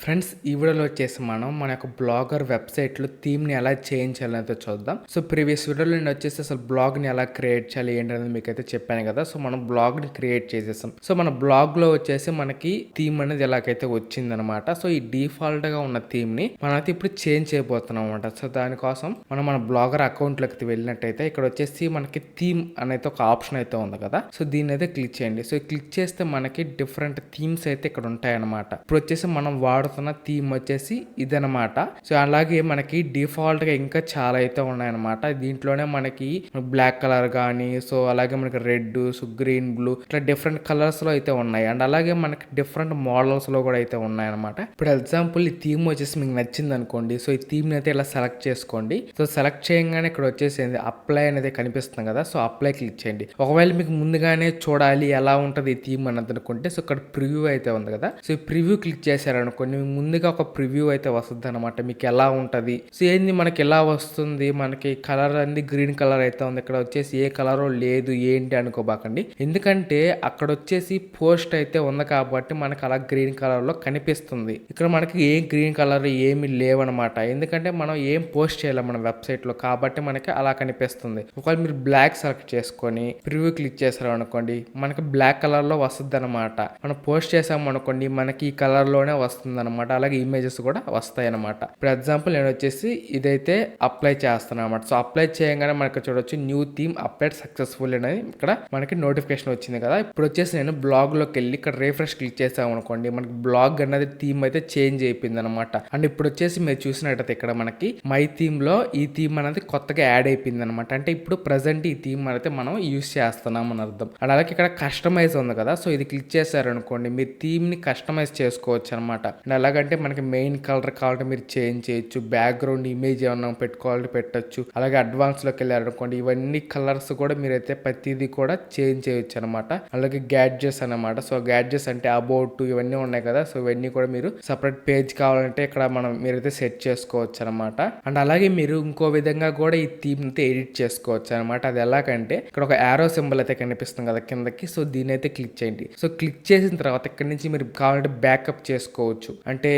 Friends ఈ వీడియోలో వచ్చేసి మనం మన యొక్క బ్లాగర్ వెబ్సైట్లో థీమ్ని ఎలా చేంజ్ చేయాలనేది చూద్దాం. సో ప్రీవియస్ వీడియోలో నేను వచ్చేసి అసలు బ్లాగ్ని ఎలా క్రియేట్ చేయాలి ఏంటనేది మీకు అయితే చెప్పాను కదా. సో మనం బ్లాగ్ని క్రియేట్ చేసేసాం. సో మన బ్లాగ్లో వచ్చేసి మనకి థీమ్ అనేది ఎలాగైతే వచ్చిందనమాట. సో ఈ డిఫాల్ట్గా ఉన్న థీమ్ని మనమైతే ఇప్పుడు చేంజ్ చేయబోతున్నాం అనమాట. సో దానికోసం మనం మన బ్లాగర్ అకౌంట్లోకి వెళ్ళినట్టయితే ఇక్కడ వచ్చేసి మనకి థీమ్ అనేది ఒక ఆప్షన్ అయితే ఉంది కదా. సో దీన్ని అయితే క్లిక్ చేయండి. సో క్లిక్ చేస్తే మనకి డిఫరెంట్ థీమ్స్ అయితే ఇక్కడ ఉంటాయన్నమాట. ఇప్పుడు వచ్చేసి మనం వాడుతున్న థీమ్ వచ్చేసి ఇదనమాట. సో అలాగే మనకి డిఫాల్ట్ గా ఇంకా చాలా అయితే ఉన్నాయన్నమాట. దీంట్లోనే మనకి బ్లాక్ కలర్ కానీ, సో అలాగే మనకి రెడ్, సో గ్రీన్, బ్లూ ఇట్లా డిఫరెంట్ కలర్స్ లో అయితే ఉన్నాయి. అండ్ అలాగే మనకి డిఫరెంట్ మోడల్స్ లో కూడా అయితే ఉన్నాయన్నమాట. ఇప్పుడు ఎగ్జాంపుల్ ఈ థీమ్ వచ్చేసి మీకు నచ్చింది అనుకోండి. సో ఈ థీమ్ అయితే ఇలా సెలెక్ట్ చేసుకోండి. సో సెలెక్ట్ చేయగానే ఇక్కడ వచ్చేసి అప్లై అనేది కనిపిస్తుంది కదా. సో అప్లై క్లిక్ చేయండి. ఒకవేళ మీకు ముందుగానే చూడాలి ఎలా ఉంటుంది ఈ థీమ్ అన్నది అనుకుంటే, సో ఇక్కడ ప్రివ్యూ అయితే ఉంది కదా. సో ఈ ప్రివ్యూ క్లిక్ చేశారనుకోండి ముందుగా ఒక ప్రివ్యూ అయితే వస్తుంది అనమాట. మీకు ఎలా ఉంటుంది, సో ఏంది మనకి ఎలా వస్తుంది, మనకి కలర్ అనేది గ్రీన్ కలర్ అయితే ఉంది. ఇక్కడ వచ్చేసి ఏ కలర్ లేదు ఏంటి అనుకోబాకండి. ఎందుకంటే అక్కడ వచ్చేసి పోస్ట్ అయితే ఉంది కాబట్టి మనకి అలా గ్రీన్ కలర్ లో కనిపిస్తుంది. ఇక్కడ మనకి ఏ గ్రీన్ కలర్ ఏమి లేవనమాట. ఎందుకంటే మనం ఏం పోస్ట్ చేయలేం మన వెబ్సైట్ లో, కాబట్టి మనకి అలా కనిపిస్తుంది. ఒకవేళ మీరు బ్లాక్ సెలెక్ట్ చేసుకొని ప్రివ్యూ క్లిక్ చేశారు అనుకోండి, మనకి బ్లాక్ కలర్ లో వస్తుంది అనమాట. మనం పోస్ట్ చేసాం అనుకోండి, మనకి ఈ కలర్ లోనే వస్తుంది అనమాట. అలాగే ఇమేజెస్ కూడా వస్తాయి అనమాట. ఫర్ ఎగ్జాంపుల్ నేను వచ్చేసి ఇదైతే అప్లై చేస్తాను అనమాట. సో అప్లై చేయగానే మనకి చూడొచ్చు న్యూ థీమ్ అప్లైడ్ సక్సెస్ఫుల్ అనేది ఇక్కడ మనకి నోటిఫికేషన్ వచ్చింది కదా. ఇప్పుడు వచ్చేసి నేను బ్లాగ్ లోకి వెళ్ళి ఇక్కడ రిఫ్రెష్ క్లిక్ చేసాం అనుకోండి, మనకి బ్లాగ్ అనేది థీమ్ అయితే చేంజ్ అయిపోయింది అనమాట. అండ్ ఇప్పుడు వచ్చేసి మీరు చూసినట్టయితే ఇక్కడ మనకి మై థీమ్ లో ఈ థీమ్ అనేది కొత్తగా యాడ్ అయిపోయింది అనమాట. అంటే ఇప్పుడు ప్రజెంట్ ఈ థీమ్ అయితే మనం యూస్ చేస్తున్నాం అని అర్థం. అండ్ అలాగే ఇక్కడ కస్టమైజ్ ఉంది కదా. సో ఇది క్లిక్ చేశారు అనుకోండి, మీరు థీమ్ ని కస్టమైజ్ చేసుకోవచ్చు అనమాట. అండ్ అలాగంటే మనకి మెయిన్ కలర్ కావాలంటే మీరు చేంజ్ చేయొచ్చు, బ్యాక్గ్రౌండ్ ఇమేజ్ ఏమన్నా పెట్టుకోవాలంటే పెట్టచ్చు. అలాగే అడ్వాన్స్ లోకి వెళ్ళారు అనుకోండి, ఇవన్నీ కలర్స్ కూడా మీరైతే ప్రతిదీ కూడా చేంజ్ చేయొచ్చు అనమాట. అలాగే గ్యాడ్జెట్స్ అనమాట. సో గ్యాడ్జెట్స్ అంటే అబౌట్ ఇవన్నీ ఉన్నాయి కదా. సో ఇవన్నీ కూడా మీరు సపరేట్ పేజ్ కావాలంటే ఇక్కడ మీరైతే సెట్ చేసుకోవచ్చు అనమాట. అండ్ అలాగే మీరు ఇంకో విధంగా కూడా ఈ థీమ్ అయితే ఎడిట్ చేసుకోవచ్చు అనమాట. అది ఎలాగంటే ఇక్కడ ఒక యారో సింబల్ అయితే కనిపిస్తుంది కదా కిందకి. సో దీని అయితే క్లిక్ చేయండి. సో క్లిక్ చేసిన తర్వాత ఇక్కడ నుంచి మీరు కావాలంటే బ్యాకప్ చేసుకోవచ్చు. అంటే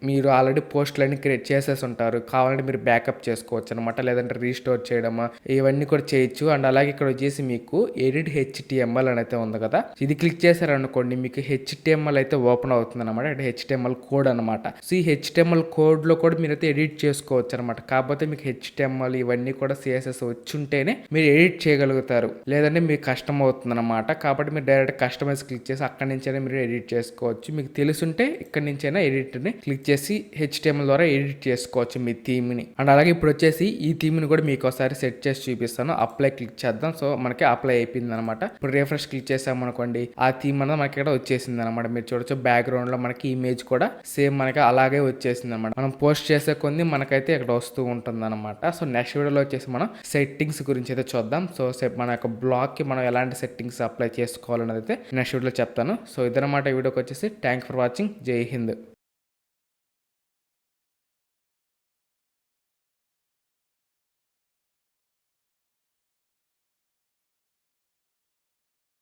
మీరు ఆల్రెడీ పోస్టులన్నీ క్రియేట్ చేసేసి ఉంటారు, కావాలంటే మీరు బ్యాకప్ చేసుకోవచ్చు అనమాట. లేదంటే రీస్టోర్ చేయడమా ఇవన్నీ కూడా చేయొచ్చు. అండ్ అలాగే ఇక్కడ వచ్చేసి మీకు ఎడిట్ HTML అని అయితే ఉంది కదా. ఇది క్లిక్ చేశారనుకోండి, మీకు HTML అయితే ఓపెన్ అవుతుంది అనమాట. అంటే HTML కోడ్ అనమాట. సో ఈ HTML కోడ్ లో కూడా మీరు అయితే ఎడిట్ చేసుకోవచ్చు అనమాట. కాకపోతే మీకు HTML ఇవన్నీ కూడా CSS వచ్చుంటేనే మీరు ఎడిట్ చేయగలుగుతారు, లేదంటే మీకు కష్టం అవుతుంది అనమాట. కాబట్టి మీరు డైరెక్ట్ కస్టమైజ్ క్లిక్ చేసి అక్కడి నుంచైనా మీరు ఎడిట్ చేసుకోవచ్చు. మీకు తెలుసుంటే ఇక్కడ నుంచైనా ఎడిట్ ని క్లిక్ చేసి HTML ద్వారా ఎడిట్ చేసుకోవచ్చు మీ థీమ్ ని. అండ్ అలాగే ఇప్పుడు వచ్చేసి ఈ థీమ్ ని కూడా మీకు ఒకసారి సెట్ చేసి చూపిస్తాను. అప్లై క్లిక్ చేద్దాం. సో మనకి అప్లై అయిపోయింది అనమాట. ఇప్పుడు రిఫ్రెష్ క్లిక్ చేసాం అనుకోండి, ఆ థీమ్ అనేది మనకి ఇక్కడ వచ్చేసింది అనమాట. మీరు చూడొచ్చు బ్యాక్గ్రౌండ్ లో మనకి ఇమేజ్ కూడా సేమ్ మనకి అలాగే వచ్చేసింది అనమాట. మనం పోస్ట్ చేసే కొన్ని మనకైతే ఇక్కడ వస్తూ ఉంటుంది అనమాట. సో నెక్స్ట్ వీడియోలో వచ్చేసి మనం సెట్టింగ్స్ గురించి అయితే చూద్దాం. సో మన యొక్క బ్లాగ్ కి మనం ఎలాంటి సెట్టింగ్స్ అప్లై చేసుకోవాలనేది అయితే నెక్స్ట్ వీడియోలో చెప్తాను. సో ఇదనమాట వీడియోకి వచ్చేసి థ్యాంక్ ఫర్ వాచింగ్. జై హింద్.